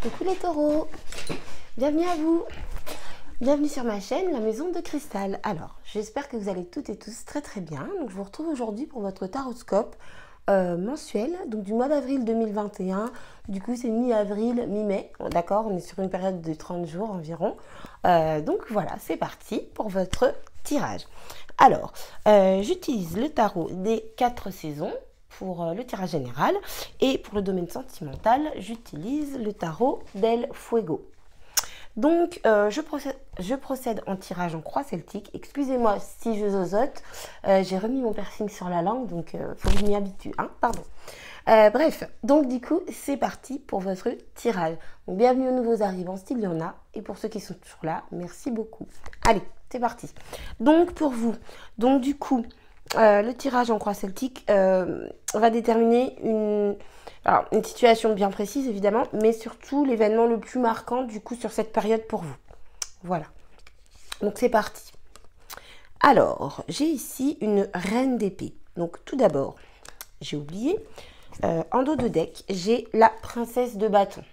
Coucou les taureaux, bienvenue à vous, bienvenue sur ma chaîne La Maison de Cristal. Alors, j'espère que vous allez toutes et tous très très bien. Donc, je vous retrouve aujourd'hui pour votre taroscope mensuel, donc du mois d'avril 2021. Du coup, c'est mi-avril, mi-mai, d'accord? On est sur une période de 30 jours environ. Donc voilà, c'est parti pour votre tirage. Alors, j'utilise le tarot des 4 saisons pour le tirage général, et pour le domaine sentimental, j'utilise le tarot del Fuego. Donc, je procède en tirage en croix celtique. Excusez-moi si je zozote, j'ai remis mon piercing sur la langue, donc faut que je m'y habitue, hein, pardon. Bref, donc du coup, c'est parti pour votre tirage. Donc, bienvenue aux nouveaux arrivants, s'il y en a, et pour ceux qui sont toujours là, merci beaucoup. Allez, c'est parti. Donc, pour vous, donc du coup, le tirage en croix celtique va déterminer une situation bien précise évidemment, mais surtout l'événement le plus marquant du coup sur cette période pour vous. Voilà. Donc c'est parti. Alors, j'ai ici une reine d'épée. Donc tout d'abord, j'ai oublié, en dos de deck, j'ai la princesse de bâton.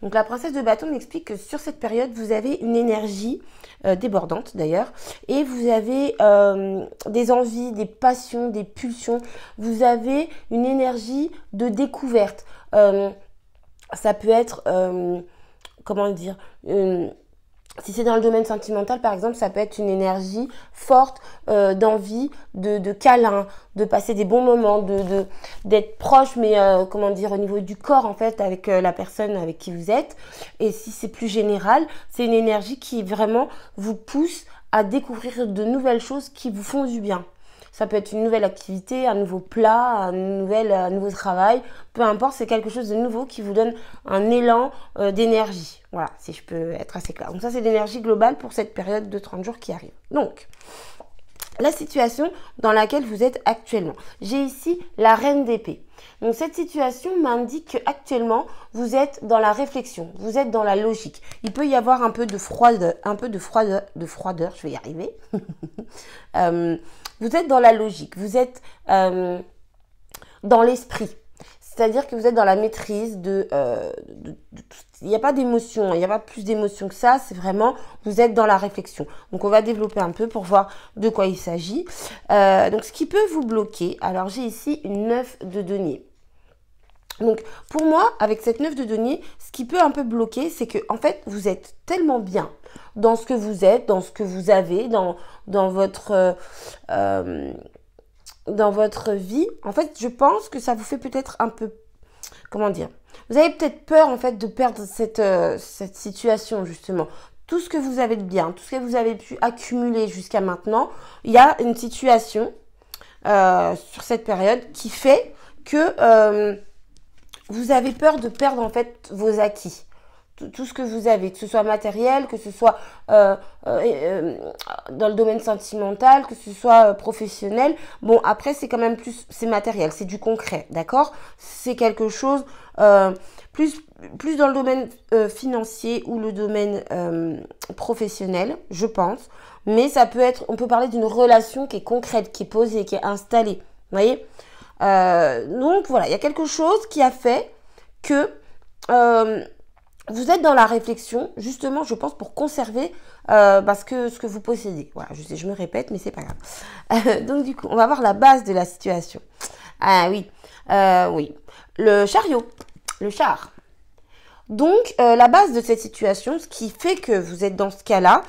Donc la princesse de bâton m'explique que sur cette période, vous avez une énergie débordante d'ailleurs, et vous avez des envies, des passions, des pulsions. Vous avez une énergie de découverte. Ça peut être, comment dire, si c'est dans le domaine sentimental, par exemple, ça peut être une énergie forte d'envie, de câlin, de passer des bons moments, d'être proche, mais comment dire, au niveau du corps, en fait, avec la personne avec qui vous êtes. Et si c'est plus général, c'est une énergie qui vraiment vous pousse à découvrir de nouvelles choses qui vous font du bien. Ça peut être une nouvelle activité, un nouveau plat, un nouveau travail. Peu importe, c'est quelque chose de nouveau qui vous donne un élan d'énergie. Voilà, si je peux être assez claire. Donc ça, c'est l'énergie globale pour cette période de 30 jours qui arrive. Donc, la situation dans laquelle vous êtes actuellement. J'ai ici la reine d'épée. Donc cette situation m'indique qu'actuellement, vous êtes dans la réflexion, vous êtes dans la logique. Il peut y avoir un peu de froideur, je vais y arriver. Vous êtes dans la logique, vous êtes dans l'esprit. C'est-à-dire que vous êtes dans la maîtrise de il n'y a pas d'émotion, il n'y a pas plus d'émotion que ça, c'est vraiment, vous êtes dans la réflexion. Donc, on va développer un peu pour voir de quoi il s'agit. Donc, ce qui peut vous bloquer, alors j'ai ici une 9 de denier. Donc, pour moi, avec cette 9 de denier, ce qui peut un peu bloquer, c'est que, en fait, vous êtes tellement bien dans ce que vous êtes, dans ce que vous avez, dans votre vie. En fait, je pense que ça vous fait peut-être un peu, comment dire, vous avez peut-être peur, en fait, de perdre cette situation, justement. Tout ce que vous avez de bien, tout ce que vous avez pu accumuler jusqu'à maintenant, il y a une situation sur cette période qui fait que vous avez peur de perdre, en fait, vos acquis. Tout ce que vous avez, que ce soit matériel, que ce soit dans le domaine sentimental, que ce soit professionnel. Bon, après, c'est quand même plus, c'est matériel, c'est du concret, d'accord? C'est quelque chose plus dans le domaine financier ou le domaine professionnel, je pense. Mais ça peut être, on peut parler d'une relation qui est concrète, qui est posée, qui est installée, vous voyez? Donc, voilà, il y a quelque chose qui a fait que vous êtes dans la réflexion, justement, je pense, pour conserver ce que vous possédez. Voilà, je sais, je me répète, mais c'est pas grave. Donc, du coup, on va voir la base de la situation. Ah oui, oui. Le chariot, le char. Donc, la base de cette situation, ce qui fait que vous êtes dans ce cas-là,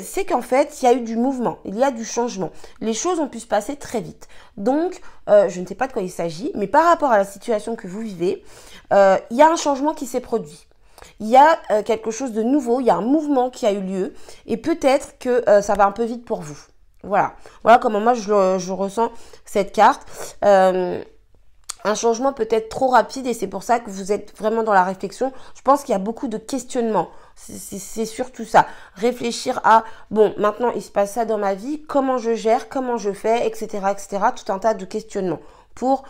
c'est qu'en fait, il y a eu du mouvement, il y a du changement. Les choses ont pu se passer très vite. Donc, je ne sais pas de quoi il s'agit, mais par rapport à la situation que vous vivez, il y a un changement qui s'est produit. Il y a quelque chose de nouveau, il y a un mouvement qui a eu lieu et peut-être que ça va un peu vite pour vous. Voilà, voilà comment moi je ressens cette carte. Un changement peut-être trop rapide et c'est pour ça que vous êtes vraiment dans la réflexion. Je pense qu'il y a beaucoup de questionnements. C'est surtout ça. Réfléchir à, bon, maintenant il se passe ça dans ma vie, comment je gère, comment je fais, etc., etc. Tout un tas de questionnements pour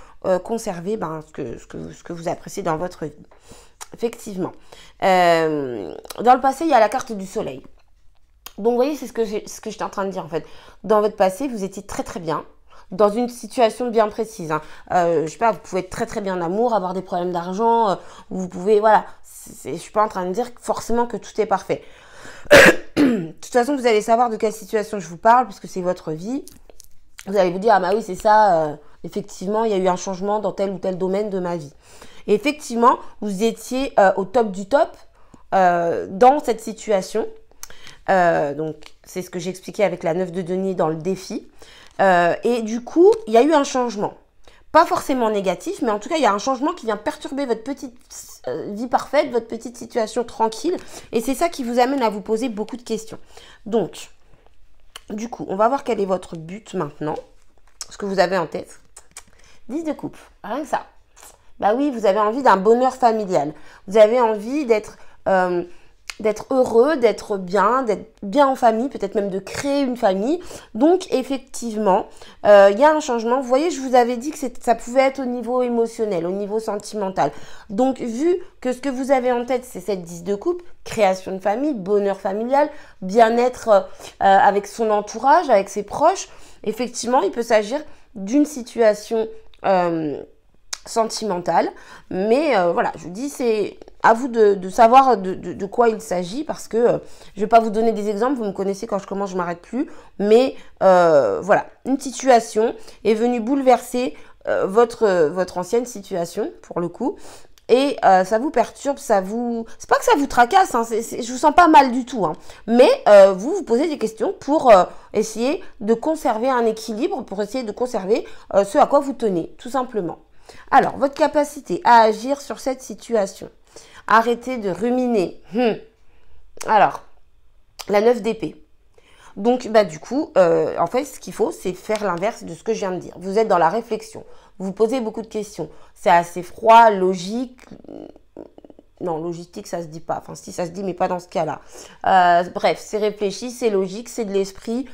conserver ce que vous appréciez dans votre vie. Effectivement. Dans le passé, il y a la carte du soleil. Donc, vous voyez, c'est ce que j'étais en train de dire, en fait. Dans votre passé, vous étiez très, très bien. dans une situation bien précise. Hein. Je sais pas, vous pouvez être très très bien en amour, avoir des problèmes d'argent, vous pouvez, voilà. Je suis pas en train de dire forcément que tout est parfait. De toute façon, vous allez savoir de quelle situation je vous parle, puisque c'est votre vie. Vous allez vous dire, ah bah oui, c'est ça, effectivement, il y a eu un changement dans tel ou tel domaine de ma vie. Et effectivement, vous étiez au top du top dans cette situation. Donc, c'est ce que j'expliquais avec la 9 de denier dans le défi. Et du coup, il y a eu un changement. Pas forcément négatif, mais en tout cas, il y a un changement qui vient perturber votre petite vie parfaite, votre petite situation tranquille. Et c'est ça qui vous amène à vous poser beaucoup de questions. Donc, du coup, on va voir quel est votre but maintenant. Ce que vous avez en tête. 10 de coupe, rien que ça. Bah oui, vous avez envie d'un bonheur familial. Vous avez envie d'être heureux, d'être bien en famille, peut-être même de créer une famille. Donc, effectivement, il y a un changement. Vous voyez, je vous avais dit que ça pouvait être au niveau émotionnel, au niveau sentimental. Donc, vu que ce que vous avez en tête, c'est cette 10 de coupe, création de famille, bonheur familial, bien-être avec son entourage, avec ses proches, effectivement, il peut s'agir d'une situation sentimentale. Mais voilà, je vous dis, c'est à vous de savoir de quoi il s'agit, parce que je ne vais pas vous donner des exemples, vous me connaissez, quand je commence, je ne m'arrête plus. Mais voilà, une situation est venue bouleverser votre ancienne situation, pour le coup. Et ça vous perturbe, c'est pas que ça vous tracasse, hein, je vous sens pas mal du tout, hein, mais vous vous posez des questions pour essayer de conserver un équilibre, pour essayer de conserver ce à quoi vous tenez, tout simplement. Alors, votre capacité à agir sur cette situation. Arrêtez de ruminer. Alors, la 9 d'épée. Donc, bah, du coup, en fait, ce qu'il faut, c'est faire l'inverse de ce que je viens de dire. Vous êtes dans la réflexion. Vous vous posez beaucoup de questions. C'est assez froid, logique. Non, logistique, ça se dit pas. Enfin, si, ça se dit, mais pas dans ce cas-là. Bref, c'est réfléchi, c'est logique, c'est de l'esprit.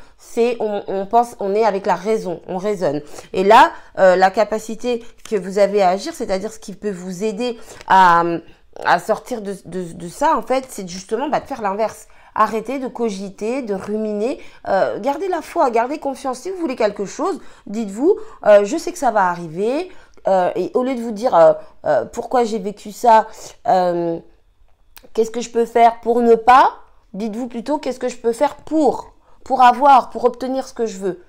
On pense, on est avec la raison, on raisonne. Et là, la capacité que vous avez à agir, c'est-à-dire ce qui peut vous aider à sortir de ça, en fait, c'est justement de faire l'inverse. Arrêtez de cogiter, de ruminer, gardez la foi, gardez confiance. Si vous voulez quelque chose, dites-vous, je sais que ça va arriver. Et au lieu de vous dire pourquoi j'ai vécu ça, qu'est-ce que je peux faire pour ne pas, dites-vous plutôt qu'est-ce que je peux faire pour obtenir ce que je veux.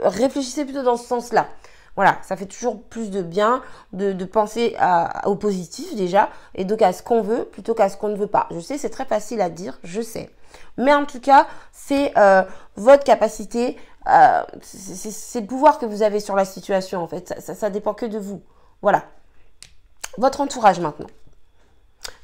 Réfléchissez plutôt dans ce sens-là. Voilà, ça fait toujours plus de bien de penser au positif déjà, et donc à ce qu'on veut plutôt qu'à ce qu'on ne veut pas. Je sais, c'est très facile à dire, je sais. Mais en tout cas, c'est votre capacité, c'est le pouvoir que vous avez sur la situation en fait. Ça dépend que de vous. Voilà. Votre entourage maintenant.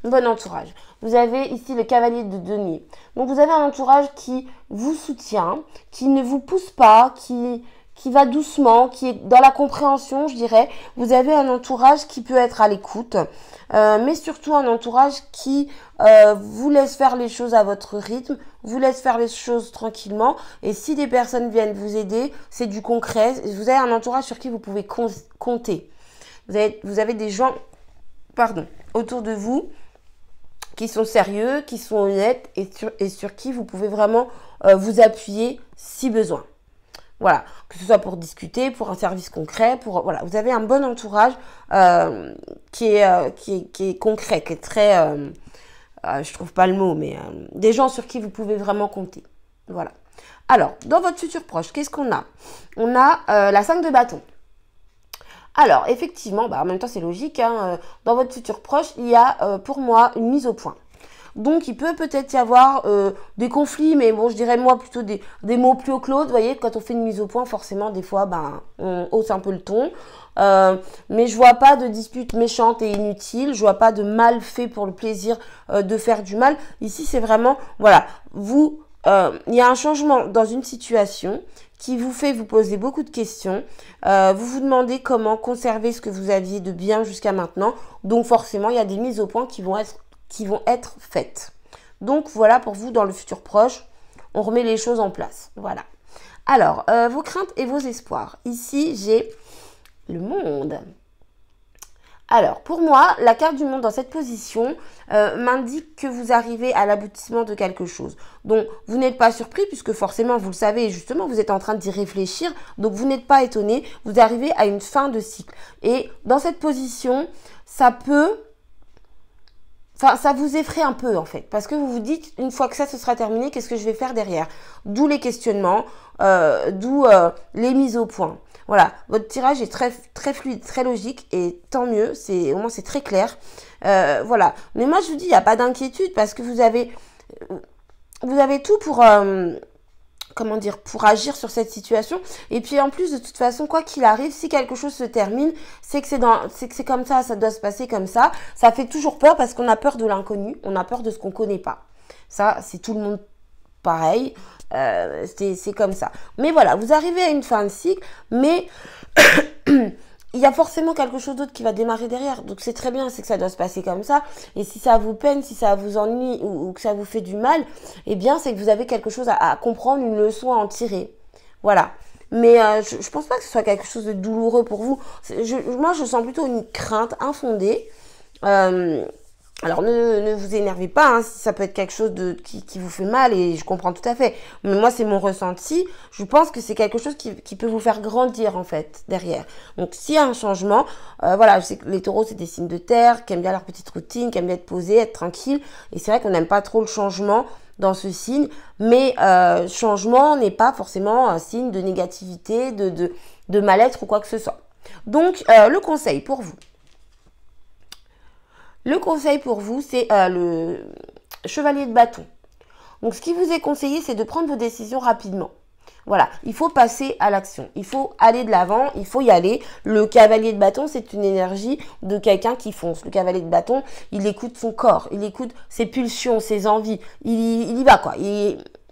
Bon entourage. Vous avez ici le cavalier de denier. Donc vous avez un entourage qui vous soutient, qui ne vous pousse pas, qui va doucement, qui est dans la compréhension, je dirais. Vous avez un entourage qui peut être à l'écoute, mais surtout un entourage qui vous laisse faire les choses à votre rythme, vous laisse faire les choses tranquillement. Et si des personnes viennent vous aider, c'est du concret. Vous avez un entourage sur qui vous pouvez compter. Vous avez des gens, autour de vous qui sont sérieux, qui sont honnêtes et sur qui vous pouvez vraiment vous appuyer si besoin. Voilà, que ce soit pour discuter, pour un service concret, voilà, vous avez un bon entourage qui est concret, qui est très, je trouve pas le mot, mais des gens sur qui vous pouvez vraiment compter. Voilà. Alors, dans votre futur proche, qu'est-ce qu'on a? On a la 5 de bâton. Alors, effectivement, en même temps, c'est logique, hein, dans votre futur proche, il y a pour moi une mise au point. Donc, il peut-être y avoir des conflits, mais bon, je dirais moi plutôt des mots plus haut que l'autre. Vous voyez, quand on fait une mise au point, forcément, des fois, on hausse un peu le ton. Mais je vois pas de dispute méchante et inutile. Je vois pas de mal fait pour le plaisir de faire du mal. Ici, c'est vraiment, voilà, il y a un changement dans une situation qui vous fait vous poser beaucoup de questions. Vous vous demandez comment conserver ce que vous aviez de bien jusqu'à maintenant. Donc, forcément, il y a des mises au point qui vont être faites. Donc, voilà pour vous dans le futur proche. On remet les choses en place. Voilà. Alors, vos craintes et vos espoirs. Ici, j'ai le monde. Alors, pour moi, la carte du monde dans cette position m'indique que vous arrivez à l'aboutissement de quelque chose. Donc, vous n'êtes pas surpris puisque forcément, vous le savez, justement, vous êtes en train d'y réfléchir. Donc, vous n'êtes pas étonné. Vous arrivez à une fin de cycle. Et dans cette position, ça peut... Enfin, ça vous effraie un peu, en fait. Parce que vous vous dites, une fois que ça, ce sera terminé, qu'est-ce que je vais faire derrière? D'où les questionnements, d'où les mises au point. Voilà, votre tirage est très fluide, très logique et tant mieux, au moins c'est très clair. Voilà, mais moi je vous dis, il n'y a pas d'inquiétude parce que vous avez tout pour, comment dire, pour agir sur cette situation. Et puis en plus, de toute façon, quoi qu'il arrive, si quelque chose se termine, c'est que c'est comme ça doit se passer comme ça. Ça fait toujours peur parce qu'on a peur de l'inconnu, on a peur de ce qu'on ne connaît pas. Ça, c'est tout le monde pareil. C'est comme ça. Mais voilà, vous arrivez à une fin de cycle, mais il y a forcément quelque chose d'autre qui va démarrer derrière. Donc c'est très bien, c'est que ça doit se passer comme ça. Et si ça vous peine, si ça vous ennuie ou que ça vous fait du mal, eh bien c'est que vous avez quelque chose à comprendre, une leçon à en tirer. Voilà. Mais je pense pas que ce soit quelque chose de douloureux pour vous. Moi, je sens plutôt une crainte infondée. Alors ne vous énervez pas, hein, si ça peut être quelque chose qui vous fait mal et je comprends tout à fait. Mais moi c'est mon ressenti, je pense que c'est quelque chose qui peut vous faire grandir en fait derrière. Donc s'il y a un changement, voilà, je sais que les taureaux c'est des signes de terre, qui aiment bien leur petite routine, qui aiment bien être posés, être tranquille. Et c'est vrai qu'on n'aime pas trop le changement dans ce signe, mais changement n'est pas forcément un signe de négativité, de mal-être ou quoi que ce soit. Donc le conseil pour vous. Le conseil pour vous, c'est le chevalier de bâton. Donc, ce qui vous est conseillé, c'est de prendre vos décisions rapidement. Voilà, il faut passer à l'action. Il faut aller de l'avant, il faut y aller. Le cavalier de bâton, c'est une énergie de quelqu'un qui fonce. Le cavalier de bâton, il écoute son corps, il écoute ses pulsions, ses envies. Il y va, quoi.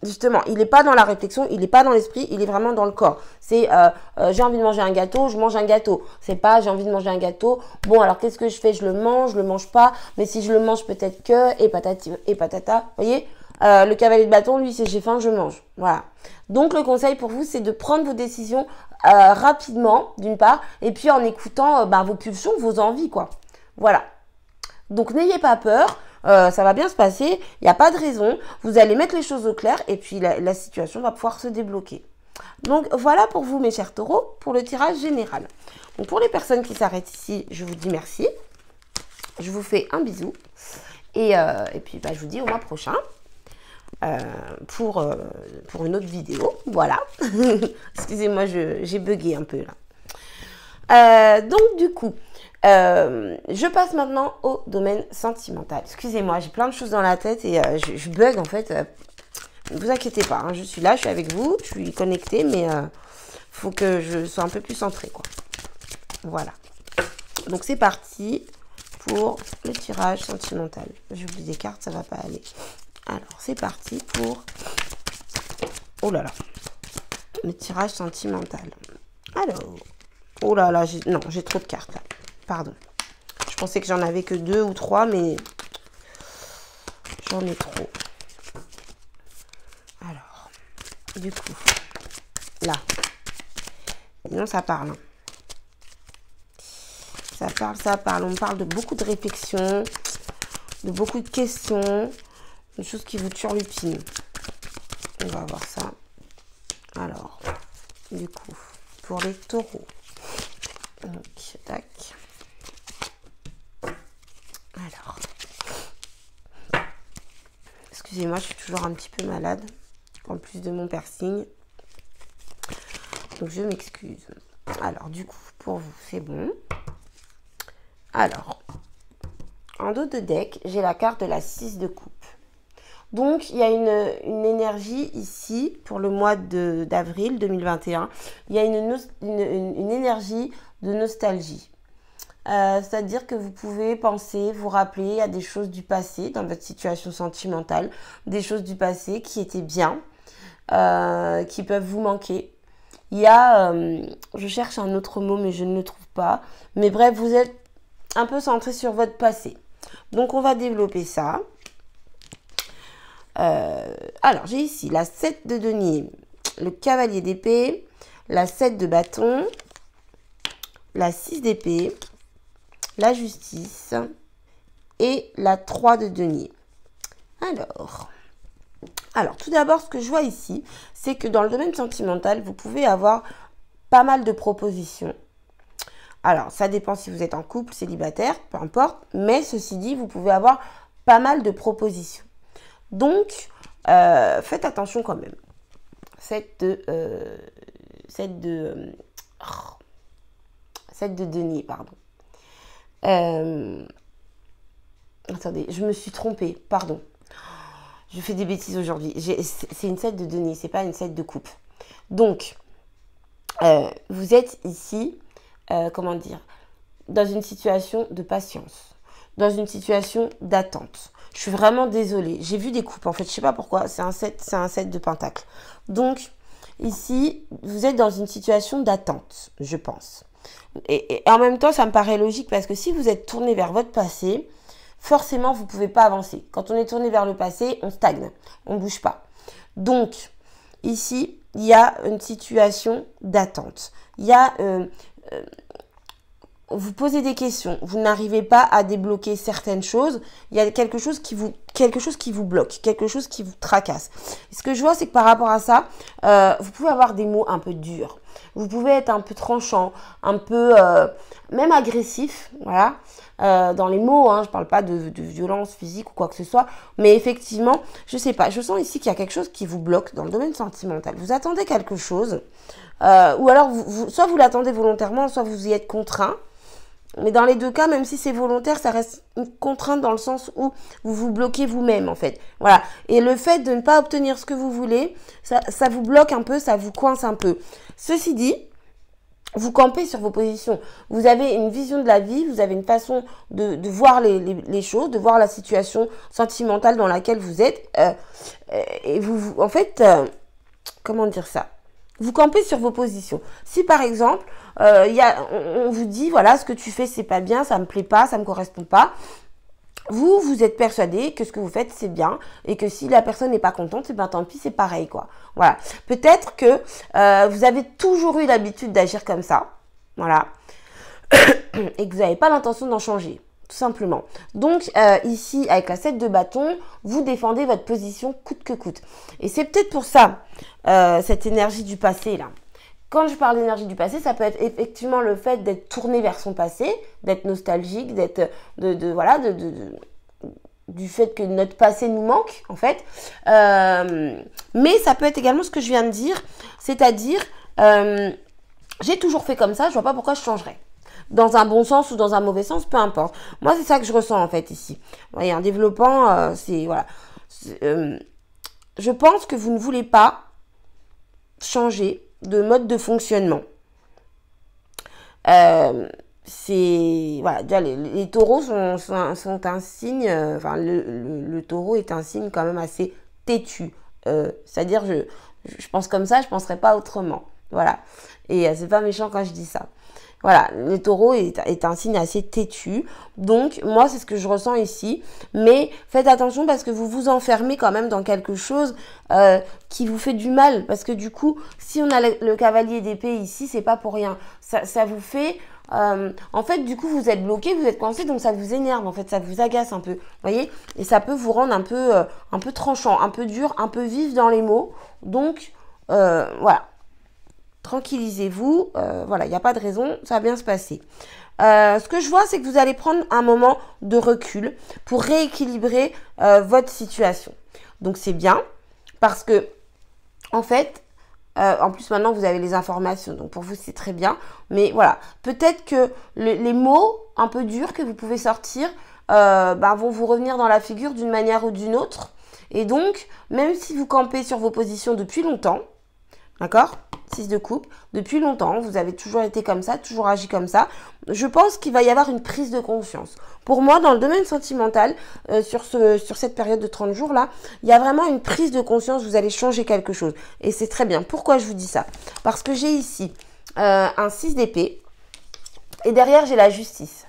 Justement, il n'est pas dans la réflexion, il n'est pas dans l'esprit, il est vraiment dans le corps. C'est j'ai envie de manger un gâteau, je mange un gâteau. C'est pas j'ai envie de manger un gâteau. Bon, alors qu'est-ce que je fais? Je le mange pas. Mais si je le mange, peut-être que, et patati et patata. Vous voyez, le cavalier de bâton, lui, c'est j'ai faim, je mange. Voilà. Donc, le conseil pour vous, c'est de prendre vos décisions rapidement, d'une part, et puis en écoutant vos pulsions, vos envies, quoi. Voilà. Donc, n'ayez pas peur. Ça va bien se passer, il n'y a pas de raison, vous allez mettre les choses au clair et puis la situation va pouvoir se débloquer. Donc voilà pour vous mes chers taureaux, pour le tirage général. Donc pour les personnes qui s'arrêtent ici, je vous dis merci, je vous fais un bisou et puis je vous dis au mois prochain pour une autre vidéo, voilà. Excusez-moi, j'ai bugué un peu là. Donc du coup, je passe maintenant au domaine sentimental. Excusez-moi, j'ai plein de choses dans la tête et je bug en fait. Ne vous inquiétez pas, hein, je suis là, je suis avec vous, je suis connectée, mais faut que je sois un peu plus centrée, quoi. Voilà. Donc c'est parti pour le tirage sentimental. J'oublie des cartes, ça va pas aller. Alors c'est parti pour... Oh là là. Le tirage sentimental. Alors... Oh là là, j'ai trop de cartes là. Pardon. Je pensais que j'en avais que 2 ou 3, mais j'en ai trop. Alors, du coup, là. Non, ça parle. Hein. Ça parle. On parle de beaucoup de réflexions, de beaucoup de questions, de choses qui vous turlupinent. On va voir ça. Alors, du coup, pour les taureaux. Donc, tac. Alors, excusez-moi, je suis toujours un petit peu malade, en plus de mon piercing. Donc, je m'excuse. Alors, du coup, pour vous, c'est bon. Alors, en dos de deck, j'ai la carte de la 6 de coupe. Donc, il y a une énergie ici, pour le mois d'avril 2021. Il y a une énergie de nostalgie. C'est-à-dire que vous pouvez penser, vous rappeler à des choses du passé dans votre situation sentimentale, des choses du passé qui étaient bien, qui peuvent vous manquer. Il y a, je cherche un autre mot mais je ne le trouve pas, mais bref, vous êtes un peu centré sur votre passé. Donc on va développer ça. Alors j'ai ici la 7 de denier, le cavalier d'épée, la 7 de bâton, la 6 d'épée, la justice et la 3 de denier. Alors, tout d'abord, ce que je vois ici, c'est que dans le domaine sentimental, vous pouvez avoir pas mal de propositions. Alors, ça dépend si vous êtes en couple, célibataire, peu importe. Mais ceci dit, vous pouvez avoir pas mal de propositions. Donc, faites attention quand même. Cette de denier, pardon. Attendez, je me suis trompée, pardon. Je fais des bêtises aujourd'hui. C'est une 7 de denier, c'est pas une 7 de coupe. Donc, vous êtes ici, comment dire, dans une situation de patience, dans une situation d'attente. Je suis vraiment désolée. J'ai vu des coupes, en fait, je sais pas pourquoi. C'est un 7 de pentacle. Donc, ici, vous êtes dans une situation d'attente, je pense. Et en même temps, ça me paraît logique parce que si vous êtes tourné vers votre passé, forcément, vous ne pouvez pas avancer. Quand on est tourné vers le passé, on stagne, on ne bouge pas. Donc, ici, il y a une situation d'attente. Il y a... vous posez des questions, vous n'arrivez pas à débloquer certaines choses, il y a quelque chose qui vous bloque, quelque chose qui vous tracasse. Et ce que je vois, c'est que par rapport à ça, vous pouvez avoir des mots un peu durs, vous pouvez être un peu tranchant, un peu même agressif, voilà, dans les mots, hein, je ne parle pas de violence physique ou quoi que ce soit, mais effectivement, je sais pas, je sens ici qu'il y a quelque chose qui vous bloque dans le domaine sentimental. Vous attendez quelque chose, ou alors soit vous l'attendez volontairement, soit vous y êtes contraint. Mais dans les deux cas, même si c'est volontaire, ça reste une contrainte dans le sens où vous vous bloquez vous-même, en fait. Voilà. Et le fait de ne pas obtenir ce que vous voulez, ça vous bloque un peu, ça vous coince un peu. Ceci dit, vous campez sur vos positions. Vous avez une vision de la vie, vous avez une façon de voir les choses, de voir la situation sentimentale dans laquelle vous êtes. Et en fait, comment dire ça ? Vous campez sur vos positions. Si par exemple, on vous dit, voilà, ce que tu fais, c'est pas bien, ça me plaît pas, ça me correspond pas. Vous êtes persuadé que ce que vous faites, c'est bien. Et que si la personne n'est pas contente, eh ben, tant pis, c'est pareil, quoi. Voilà. Peut-être que vous avez toujours eu l'habitude d'agir comme ça. Voilà. Et que vous n'avez pas l'intention d'en changer. Tout simplement. Donc, ici, avec la 7 de bâton, vous défendez votre position coûte que coûte. Et c'est peut-être pour ça, cette énergie du passé, là. Quand je parle d'énergie du passé, ça peut être effectivement le fait d'être tourné vers son passé, d'être nostalgique, d'être, du fait que notre passé nous manque, en fait. Mais ça peut être également ce que je viens de dire, c'est-à-dire, j'ai toujours fait comme ça, je vois pas pourquoi je changerais. Dans un bon sens ou dans un mauvais sens, peu importe. Moi, c'est ça que je ressens, en fait, ici. Vous voyez, en développant, c'est... Voilà. Je pense que vous ne voulez pas changer de mode de fonctionnement. C'est... Voilà, déjà, les taureaux sont un signe... Enfin, le taureau est un signe quand même assez têtu. C'est-à-dire, je pense comme ça, je ne penserais pas autrement. Voilà. Et c'est pas méchant quand je dis ça. Voilà, le taureau est un signe assez têtu. Donc, moi, c'est ce que je ressens ici. Mais faites attention parce que vous vous enfermez quand même dans quelque chose qui vous fait du mal. Parce que du coup, si on a le cavalier d'épée ici, c'est pas pour rien. Ça vous fait... en fait, du coup, vous êtes bloqué, vous êtes coincé, donc ça vous énerve. En fait, ça vous agace un peu. Vous voyez? Et ça peut vous rendre un peu tranchant, un peu dur, un peu vif dans les mots. Donc, voilà. Tranquillisez-vous, voilà, il n'y a pas de raison, ça va bien se passer. Ce que je vois, c'est que vous allez prendre un moment de recul pour rééquilibrer votre situation. Donc, c'est bien parce que, en fait, en plus, maintenant, vous avez les informations. Donc, pour vous, c'est très bien. Mais voilà, peut-être que les mots un peu durs que vous pouvez sortir vont vous revenir dans la figure d'une manière ou d'une autre. Et donc, même si vous campez sur vos positions depuis longtemps, d'accord ? 6 de coupe, depuis longtemps, vous avez toujours été comme ça, toujours agi comme ça. Je pense qu'il va y avoir une prise de conscience. Pour moi, dans le domaine sentimental, sur cette période de 30 jours là, il y a vraiment une prise de conscience, vous allez changer quelque chose. Et c'est très bien. Pourquoi je vous dis ça? Parce que j'ai ici un 6 d'épée et derrière j'ai la justice.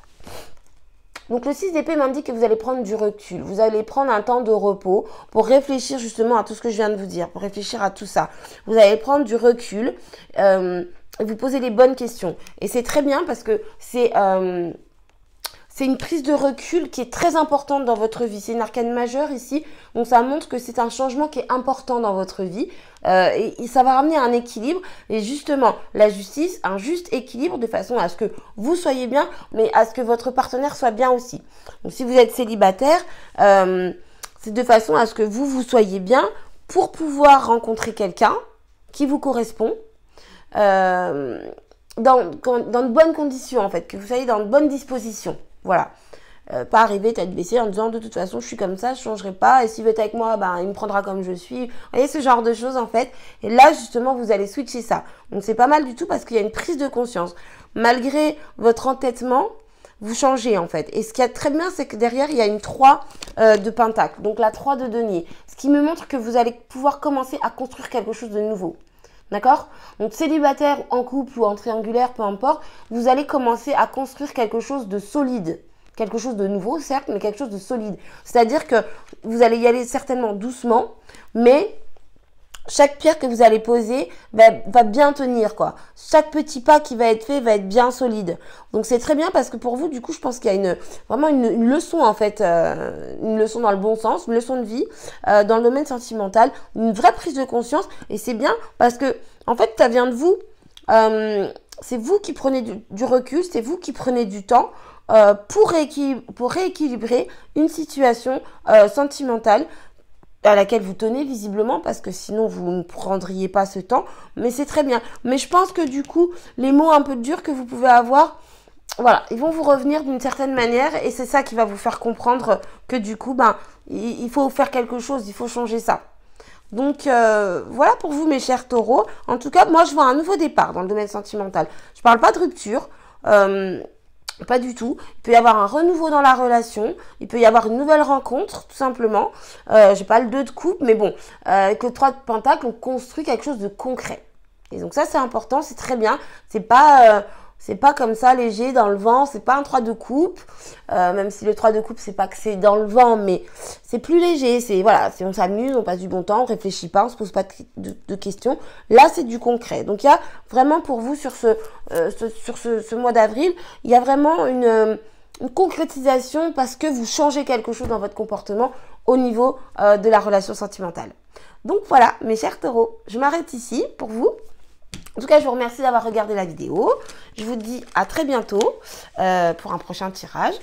Donc le 6 d'épée m'indique que vous allez prendre du recul, vous allez prendre un temps de repos pour réfléchir justement à tout ce que je viens de vous dire, pour réfléchir à tout ça. Vous allez prendre du recul et vous poser les bonnes questions. Et c'est très bien parce que c'est c'est une prise de recul qui est très importante dans votre vie. C'est une arcane majeure ici, donc ça montre que c'est un changement qui est important dans votre vie et ça va ramener un équilibre et justement la justice, un juste équilibre de façon à ce que vous soyez bien, mais à ce que votre partenaire soit bien aussi. Donc si vous êtes célibataire, c'est de façon à ce que vous soyez bien pour pouvoir rencontrer quelqu'un qui vous correspond. Dans de bonnes conditions en fait, que vous soyez dans de bonnes dispositions. Voilà. Pas arriver tête baissée en disant de toute façon je suis comme ça, je changerai pas et s'il veut être avec moi, ben, il me prendra comme je suis. Vous voyez ce genre de choses en fait. Et là justement vous allez switcher ça. Donc c'est pas mal du tout parce qu'il y a une prise de conscience. Malgré votre entêtement, vous changez en fait. Et ce qui est très bien, c'est que derrière il y a une 3 de pentacle, donc la 3 de denier. Ce qui me montre que vous allez pouvoir commencer à construire quelque chose de nouveau. D'accord? Donc célibataire, en couple ou en triangulaire, peu importe, vous allez commencer à construire quelque chose de solide. Quelque chose de nouveau, certes, mais quelque chose de solide. C'est-à-dire que vous allez y aller certainement doucement, mais chaque pierre que vous allez poser va bien tenir, quoi. Chaque petit pas qui va être fait va être bien solide. Donc c'est très bien parce que pour vous, du coup, je pense qu'il y a vraiment une leçon, en fait, une leçon dans le bon sens, une leçon de vie dans le domaine sentimental, une vraie prise de conscience. Et c'est bien parce que, en fait, ça vient de vous. C'est vous qui prenez du recul, c'est vous qui prenez du temps pour rééquilibrer une situation sentimentale à laquelle vous tenez visiblement parce que sinon vous ne prendriez pas ce temps, mais c'est très bien. Mais je pense que du coup, les mots un peu durs que vous pouvez avoir, voilà, ils vont vous revenir d'une certaine manière et c'est ça qui va vous faire comprendre que du coup, ben, il faut faire quelque chose, il faut changer ça. Donc voilà pour vous mes chers taureaux. En tout cas, moi je vois un nouveau départ dans le domaine sentimental. Je parle pas de rupture. Pas du tout. Il peut y avoir un renouveau dans la relation. Il peut y avoir une nouvelle rencontre, tout simplement. J'ai pas le 2 de coupe, mais bon, avec le 3 de pentacle, on construit quelque chose de concret. Et donc ça, c'est important, c'est très bien. C'est pas comme ça, léger, dans le vent. C'est pas un 3 de coupe. Même si le 3 de coupe, c'est pas que c'est dans le vent, mais c'est plus léger. C'est, voilà, on s'amuse, on passe du bon temps, on réfléchit pas, on se pose pas de questions. Là, c'est du concret. Donc, il y a vraiment pour vous, sur ce mois d'avril, il y a vraiment une concrétisation parce que vous changez quelque chose dans votre comportement au niveau de la relation sentimentale. Donc, voilà, mes chers taureaux, je m'arrête ici pour vous. En tout cas, je vous remercie d'avoir regardé la vidéo. Je vous dis à très bientôt pour un prochain tirage.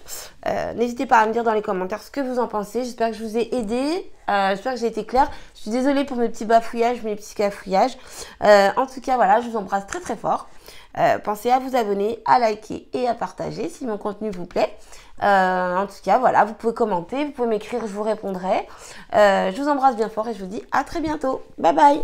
N'hésitez pas à me dire dans les commentaires ce que vous en pensez. J'espère que je vous ai aidé. J'espère que j'ai été claire. Je suis désolée pour mes petits bafouillages, mes petits cafouillages. En tout cas, voilà, je vous embrasse très très fort. Pensez à vous abonner, à liker et à partager si mon contenu vous plaît. En tout cas, voilà, vous pouvez commenter, vous pouvez m'écrire, je vous répondrai. Je vous embrasse bien fort et je vous dis à très bientôt. Bye bye!